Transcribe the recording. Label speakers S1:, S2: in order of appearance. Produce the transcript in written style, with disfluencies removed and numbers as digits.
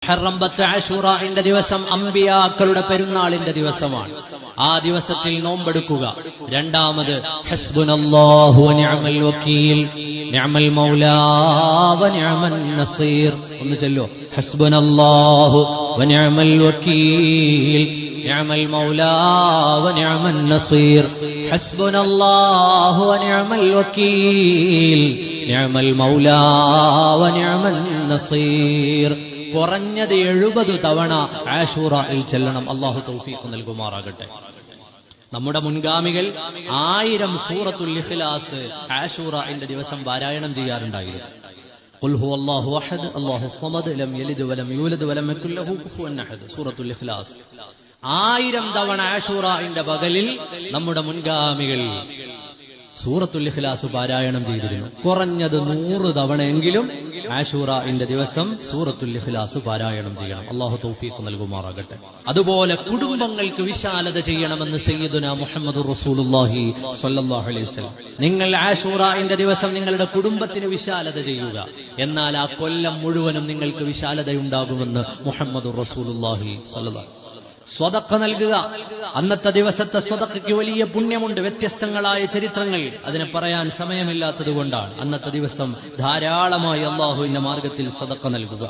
S1: മുഹറം 10 ആശൂറയുടെ ദിവസം അമ്പിയാക്കളുടെ പെരുന്നാളിന്റെ ദിവസമാണ്. ആ ദിവസത്തിൽ നോമ്പെടുക്കുക. രണ്ടാമത് ഹസ്ബുനല്ലാഹു വ നിഅമൽ വകീൽ, നിഅമൽ മൗലാ വ നിഅമൻ നസീർ. ഒന്ന് ചൊല്ലോ, ഹസ്ബുനല്ലാഹു വ നിഅമൽ വകീൽ, നിഅമൽ മൗലാ വ നിഅമൻ നസീർ. ഹസ്ബുനല്ലാഹു വ നിഅമൽ വകീൽ, നിഅമൽ മൗലാ വ നിഅമൻ നസീർ. കുറഞ്ഞത് 70 തവണ ആശൂറയിൽ ചെല്ലണം. അല്ലാഹു തൗഫീഖ് നൽകുമാറാകട്ടെ. നമ്മുടെ മുൻഗാമികൾ 1000 സൂറത്തുൽ ഇഖ്ലാസ് ആശൂറയുടെ ദിവസം പാരായണം ചെയ്യാറുണ്ടായിരുന്നു. ഖുൽ ഹുവല്ലാഹു അഹദ് അല്ലാഹുസ് സമദ് ലം യലിദ് വലം യൂലദ് വലം യകുൽ ലഹു കുഫുവൻ അഹദ്. സൂറത്തുൽ ഇഖ്ലാസ് 1000 തവണ ആശൂറയുടെ പകലിൽ നമ്മുടെ മുൻഗാമികൾ സൂറത്തുൽ ഇഖ്ലാസ് പാരായണം ചെയ്തിരുന്നു. കുറഞ്ഞത് 100 തവണയെങ്കിലും ആശൂറയുടെ ദിവസം സൂറത്തുൽ ഇഖ്ലാസ് പാരായണം ചെയ്യണം. അല്ലാഹു തൗഫീഖ് നൽകുമാറാകട്ടെ. അതുപോലെ കുടുംബങ്ങൾക്ക് വിശാലത ചെയ്യണമെന്ന് സയ്യിദുനാ മുഹമ്മദുർ റസൂലുള്ളാഹി സ്വല്ലല്ലാഹു അലൈഹി വസല്ലം. നിങ്ങൾ ആശൂറയുടെ ദിവസം നിങ്ങളുടെ കുടുംബത്തിന് വിശാലത ചെയ്യുക, എന്നാൽ ആ കൊല്ലം മുഴുവനും നിങ്ങൾക്ക് വിശാലതയുണ്ടാകുമെന്ന് മുഹമ്മദുർ റസൂലുള്ളാഹി സ്വല്ലല്ലാഹു. സ്വദഖ നൽകുക. അന്നത്തെ ദിവസത്തെ സ്വദഖയ്ക്ക് വലിയ പുണ്യമുണ്ട്. വ്യത്യസ്തങ്ങളായ ചരിത്രങ്ങൾ, അതിനെ പറയാൻ സമയമില്ലാത്തത് കൊണ്ടാണ്. അന്നത്തെ ദിവസം ധാരാളമായി അല്ലാഹുവിന്റെ മാർഗത്തിൽ സ്വദഖ നൽകുക.